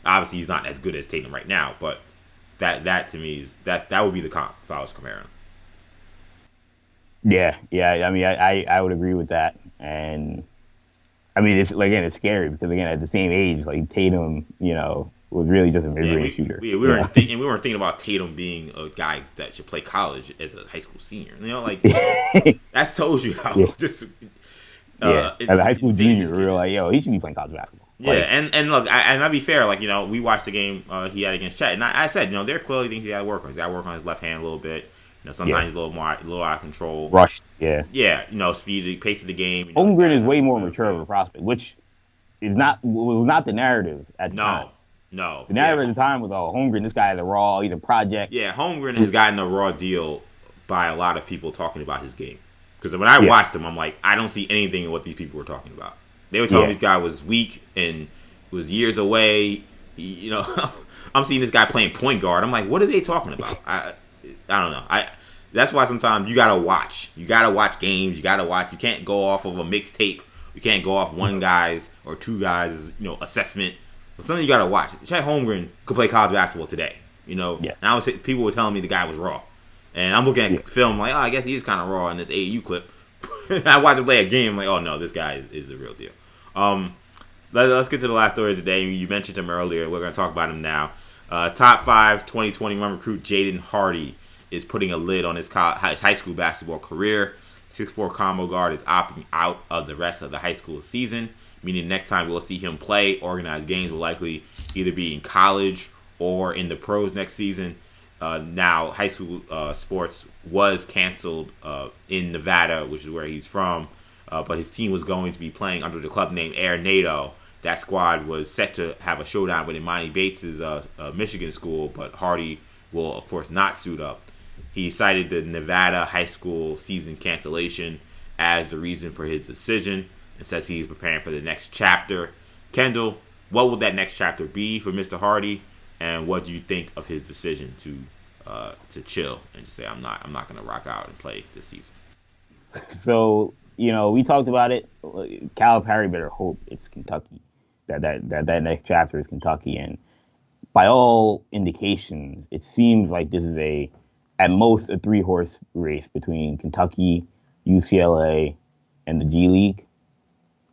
Obviously he's not as good as Tatum right now, but that to me is, that would be the comp if I was comparing. Yeah, I mean, I would agree with that, and, I mean, it's scary, because, again, at the same age, Tatum, was really just a Yeah, mid-range shooter. we weren't thinking about Tatum being a guy that should play college as a high school senior. You know, like that tells you how just as a high school junior, we were like, is. yo, he should be playing college basketball. Yeah, Like, and look, and I'll be fair. Like, you know, we watched the game he had against Chet, and I said, you know, there are clearly things he got to work on. He's got to work on his left hand a little bit. You know, sometimes he's a little out of control. Rushed, yeah. Yeah, you know, pace of the game. You know, Holmgren is way more mature of a prospect, which was not the narrative at the time. No. The narrative at the time was, oh, Holmgren, this guy is a raw, he's a project. Yeah, Holmgren has gotten a raw deal by a lot of people talking about his game. Because when I watched him, I'm like, I don't see anything in what these people were talking about. They were telling me this guy was weak and was years away. You know, I'm seeing this guy playing point guard. I'm like, what are they talking about? I don't know. That's why sometimes you gotta watch. You gotta watch games. You gotta watch. You can't go off of a mixtape. You can't go off one guy's or two guys' assessment. But something you gotta watch. Chet Holmgren could play college basketball today. You know, and people were telling me the guy was raw, and I'm looking at film like, oh, I guess he is kind of raw in this AAU clip. I watched him play a game. I'm like, oh no, this guy is the real deal. Let's get to the last story of the day. You mentioned him earlier. We're going to talk about him now. Top 5 2021 recruit Jaden Hardy is putting a lid on his high school basketball career. 6'4" combo guard is opting out of the rest of the high school season, meaning next time we'll see him play organized games will likely either be in college or in the pros next season. Now, high school sports was canceled in Nevada, which is where he's from, but his team was going to be playing under the club name Air NATO. That squad was set to have a showdown with Emoni Bates' Michigan school, but Hardy will, of course, not suit up. He cited the Nevada high school season cancellation as the reason for his decision and says he's preparing for the next chapter. Kendall, what will that next chapter be for Mr. Hardy, and what do you think of his decision to chill and just say I'm not going to rock out and play this season? So, we talked about it. Calipari better hope it's Kentucky. That next chapter is Kentucky, and by all indications, it seems like this is at most a 3-horse race between Kentucky, UCLA, and the G League.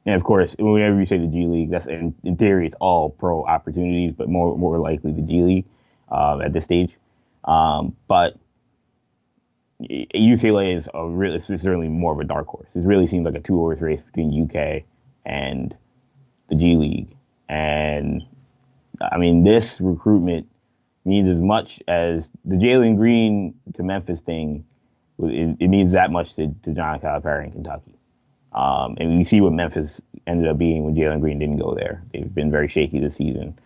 And of course, whenever you say the G League, that's in theory it's all pro opportunities, but more likely the G League at this stage. But UCLA is certainly more of a dark horse. It really seems like a 2-horse race between UK and the G League. And I mean, this recruitment means as much as the Jalen Green to Memphis thing. It means that much to John Calipari in Kentucky. And we see what Memphis ended up being when Jalen Green didn't go there. They've been very shaky this season.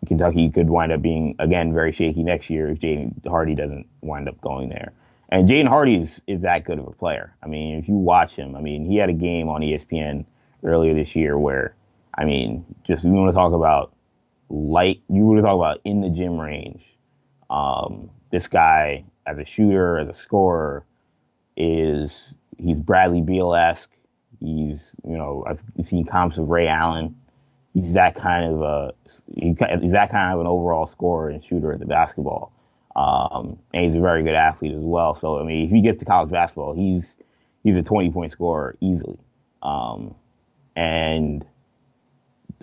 Kentucky could wind up being, again, very shaky next year if Jaden Hardy doesn't wind up going there. And Jaden Hardy is that good of a player. I mean, if you watch him, I mean, he had a game on ESPN earlier this year where, I mean, just you want to talk about in the gym range. This guy, as a shooter, as a scorer, he's Bradley Beal-esque. I've seen comps of Ray Allen. He's that kind of an overall scorer and shooter at the basketball. And he's a very good athlete as well. So I mean, if he gets to college basketball, he's a 20-point scorer easily. And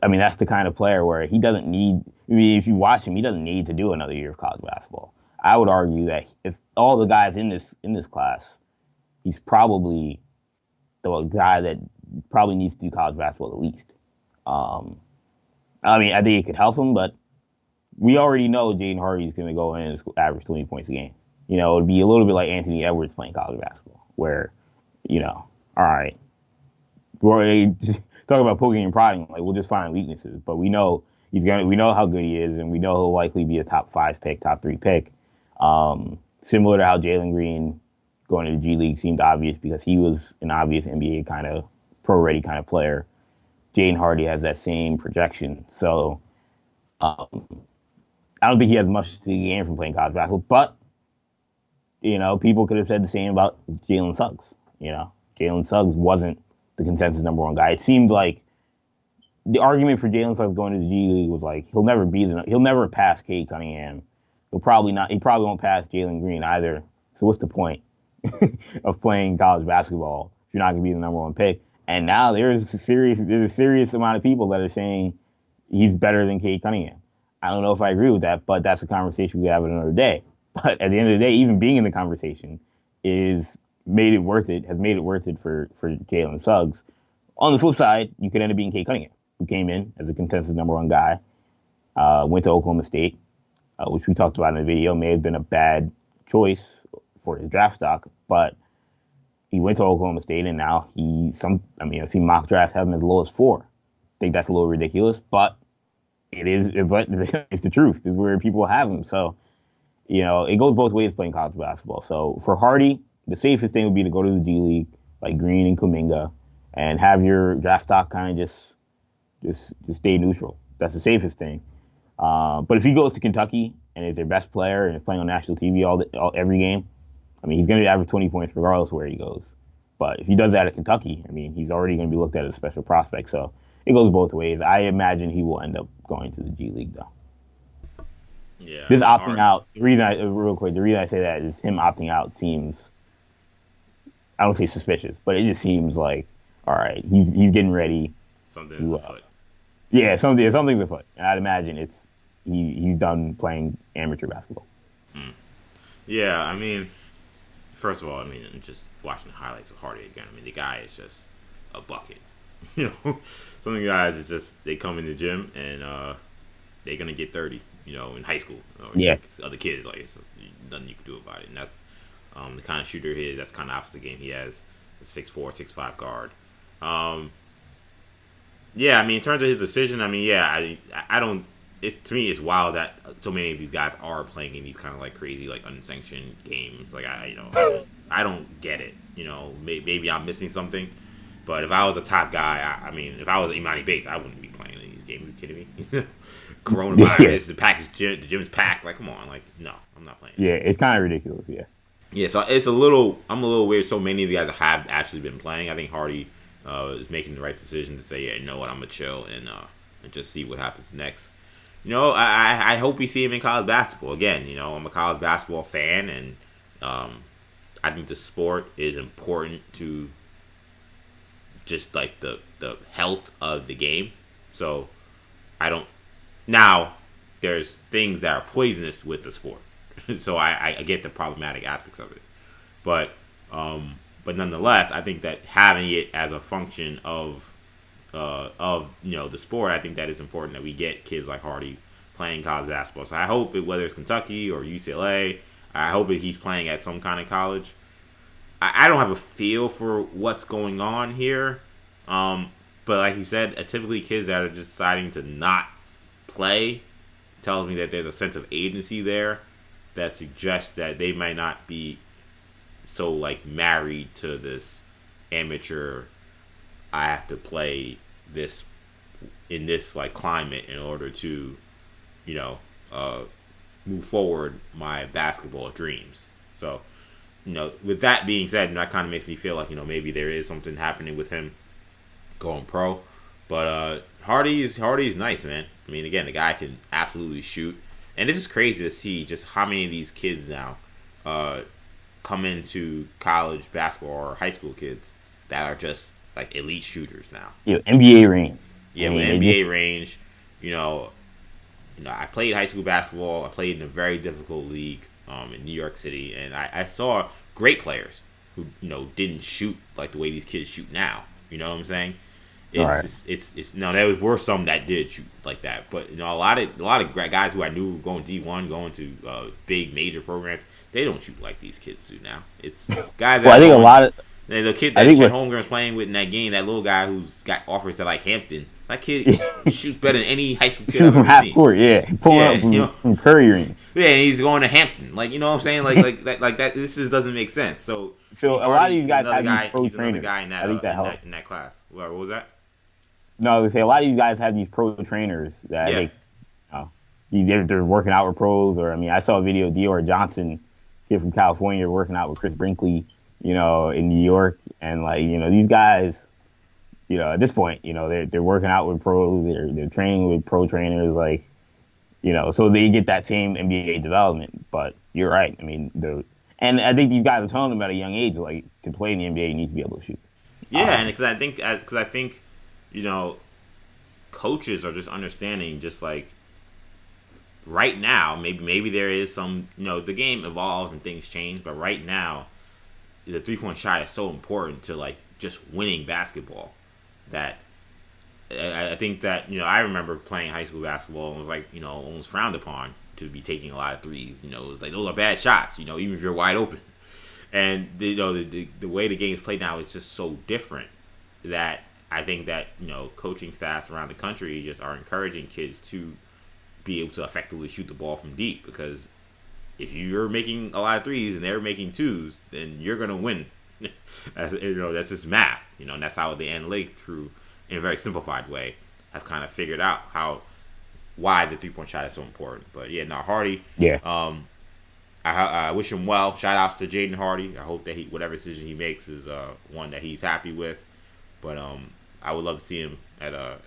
I mean, that's the kind of player where he doesn't need. I mean, if you watch him, he doesn't need to do another year of college basketball. I would argue that if all the guys in this class, he's probably the guy that probably needs to do college basketball at least. I mean, I think it could help him, but we already know Jaden Hardy is going to go in and average 20 points a game. It'd be a little bit like Anthony Edwards playing college basketball, where, all right, we're talking about poking and prodding, like we'll just find weaknesses, but we know we know how good he is, and we know he'll likely be a top 5 pick, top 3 pick. Similar to how Jalen Green going to the G League seemed obvious because he was an obvious NBA kind of pro-ready kind of player. Jaden Hardy has that same projection. So I don't think he has much to gain from playing college basketball, but, people could have said the same about Jalen Suggs. Jalen Suggs wasn't the consensus number 1 guy. It seemed like the argument for Jalen Suggs going to the G League was like, he'll never pass Cade Cunningham. He probably won't pass Jalen Green either. So what's the point of playing college basketball if you're not going to be the number 1 pick? And now there's a serious amount of people that are saying he's better than Cade Cunningham. I don't know if I agree with that, but that's a conversation we have another day. But at the end of the day, even being in the conversation is made it worth it. Has made it worth it for Jalen Suggs. On the flip side, you could end up being Cade Cunningham, who came in as a consensus number one guy, went to Oklahoma State, which we talked about in the video, may have been a bad choice for his draft stock, but he went to Oklahoma State, and now I've seen mock drafts have him as low as 4. I think that's a little ridiculous, but it's the truth. It's where people have him. So, it goes both ways playing college basketball. So for Hardy, the safest thing would be to go to the G League, like Green and Kuminga, and have your draft stock kind of just stay neutral. That's the safest thing. But if he goes to Kentucky and is their best player and is playing on national TV every game, he's going to average 20 points regardless of where he goes. But if he does that at Kentucky, he's already going to be looked at as a special prospect. So it goes both ways. I imagine he will end up going to the G League, though. Yeah. This opting out, the reason I say that is him opting out seems, I don't say suspicious, but it just seems like, all right, he's getting ready. Something's afoot. Yeah, something's afoot. And I'd imagine he's done playing amateur basketball. Yeah, first of all, just watching the highlights of Hardy again, the guy is just a bucket. Some of the guys is just, they come in the gym and they're going to get 30, in high school. Yeah. Other kids, it's just nothing you can do about it. And that's the kind of shooter he is. That's kind of opposite game. He has a 6'4", 6'5" guard. In terms of his decision, I don't. To me, it's wild that so many of these guys are playing in these kind of like crazy, like unsanctioned games. Like I don't get it. Maybe I'm missing something. But if I was a top guy, if I was Emoni Bates, I wouldn't be playing in these games. Are you kidding me? Coronavirus, the gym's packed. Like, come on, no, I'm not playing. Yeah, it's kind of ridiculous. Yeah. Yeah, so I'm a little weird. So many of the guys have actually been playing. I think Hardy is making the right decision to say, yeah, you know what, I'm gonna chill and just see what happens next. I hope we see him in college basketball again. I'm a college basketball fan, and I think the sport is important to just like the health of the game. So now there's things that are poisonous with the sport. So I get the problematic aspects of it, but nonetheless, I think that having it as a function of the sport, I think that it's important that we get kids like Hardy playing college basketball. So I hope whether it's Kentucky or UCLA, I hope he's playing at some kind of college. I don't have a feel for what's going on here, but like you said, typically kids that are deciding to not play tells me that there's a sense of agency there that suggests that they might not be so like married to this amateur. I have to play this in this like climate in order to, move forward my basketball dreams. So, with that being said, that kind of makes me feel like maybe there is something happening with him going pro. But Hardy's nice, man. Again, the guy can absolutely shoot. And this is crazy to see just how many of these kids now come into college basketball or high school kids that are just like elite shooters now. NBA range. Yeah, with NBA range. I played high school basketball. I played in a very difficult league in New York City, and I saw great players who didn't shoot like the way these kids shoot now. You know what I'm saying? There were some that did shoot like that, but a lot of guys who I knew going D1, going to big major programs, they don't shoot like these kids do now. It's guys that I think a lot of the kid that Chet Holmgren was playing with in that game, that little guy who's got offers to like Hampton. That kid shoots better than any high school kid I've ever half seen. Court, yeah, pulling up from Curry ring. Yeah, and he's going to Hampton. Like, you know what I'm saying? Like that. This just doesn't make sense. So a lot of these guys have these pro he's trainers. Another guy in that class. What was that? No, I would say a lot of these guys have these pro trainers that they're working out with pros. Or I saw a video of Dior Johnson, kid from California, working out with Chris Brinkley, in New York, and these guys, at this point, they're working out with pros, they're training with pro trainers, so they get that same NBA development. But you're right. And I think these guys are telling them at a young age, like, to play in the NBA, you need to be able to shoot. Yeah, and because I think, coaches are just understanding, just like right now, maybe there is some, the game evolves and things change, but right now, the 3-point shot is so important to like just winning basketball that I think that, I remember playing high school basketball and it was like, almost frowned upon to be taking a lot of threes. It was like, those are bad shots, even if you're wide open. And, the way the game is played now is just so different that I think that, coaching staffs around the country just are encouraging kids to be able to effectively shoot the ball from deep, because if you're making a lot of threes and they're making twos, then you're going to win. That's just math, and that's how the analytics crew, in a very simplified way, have kind of figured out why the 3-point shot is so important. But yeah, Hardy. Yeah. I wish him well. Shout outs to Jaden Hardy. I hope that whatever decision he makes is one that he's happy with. But I would love to see him at a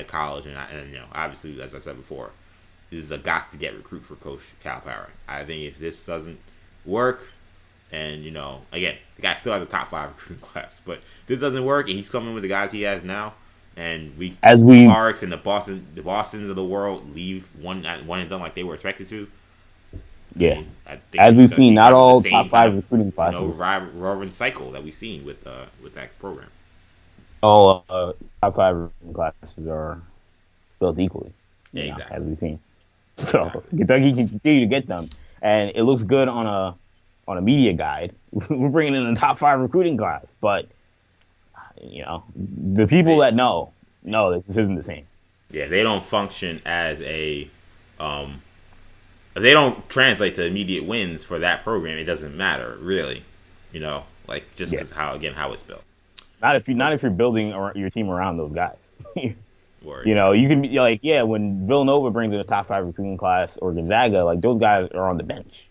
college, and obviously, as I said before, this is a got to get recruit for Coach Calipari. I think if this doesn't work, and again, the guy still has a top 5 recruiting class, but this doesn't work, and he's coming with the guys he has now, and Clarks and the Bostons of the world leave one and done like they were expected to. Yeah, as we've seen, not all top 5 recruiting classes. Roaring cycle that we've seen with that program. All top 5 recruiting classes are built equally. Yeah, exactly. As we've seen. So Kentucky can continue to get them, and it looks good on a media guide. We're bringing in the top 5 recruiting class, but the people that know that this isn't the same. Yeah, they don't function as a they don't translate to immediate wins for that program. It doesn't matter really, just because how it's built. Not if you're building your team around those guys. Word. You can be like, when Villanova brings in a top 5 recruiting class, or Gonzaga, like those guys are on the bench.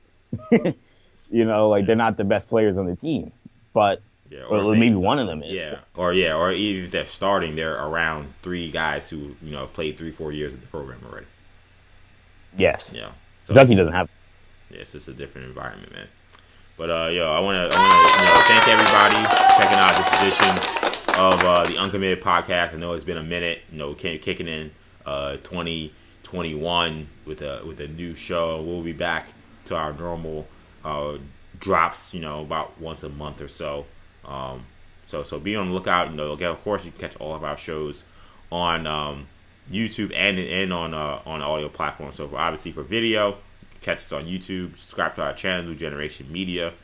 They're not the best players on the team, but maybe one of them is. Yeah, or even if they're starting, they're around 3 guys who have played 3-4 years in the program already. Yes. Yeah. So Kentucky doesn't have. Yeah, it's just a different environment, man. But I want to thank everybody for checking out this edition of the Uncommitted podcast. I know it's been a minute, kicking in 2021 with a new show. We'll be back to our normal drops, about once a month or so. So be on the lookout. Again, of course, you can catch all of our shows on YouTube and on audio platforms. So obviously for video, you can catch us on YouTube. Subscribe to our channel, New Generation Media.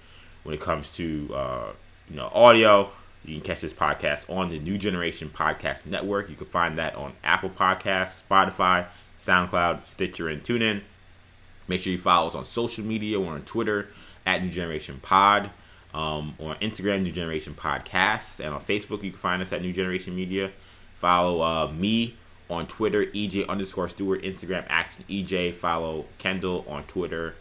When it comes to audio, you can catch this podcast on the New Generation Podcast Network. You can find that on Apple Podcasts, Spotify, SoundCloud, Stitcher, and TuneIn. Make sure you follow us on social media. We're on Twitter at New Generation Pod, on Instagram, New Generation Podcast, and on Facebook, you can find us at New Generation Media. Follow me on Twitter, EJ_Stewart, Instagram, Action EJ. Follow Kendall on Twitter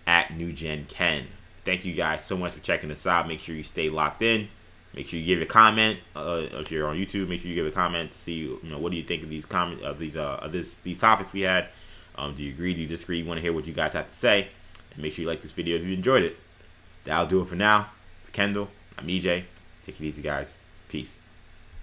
at NewGenKen. Thank you guys so much for checking us out. Make sure you stay locked in. Make sure you give a comment. If you're on YouTube, make sure you give a comment to see what do you think of these these topics we had. Do you agree? Do you disagree? You want to hear what you guys have to say? And make sure you like this video if you enjoyed it. That'll do it for now. For Kendall, I'm EJ. Take it easy, guys. Peace.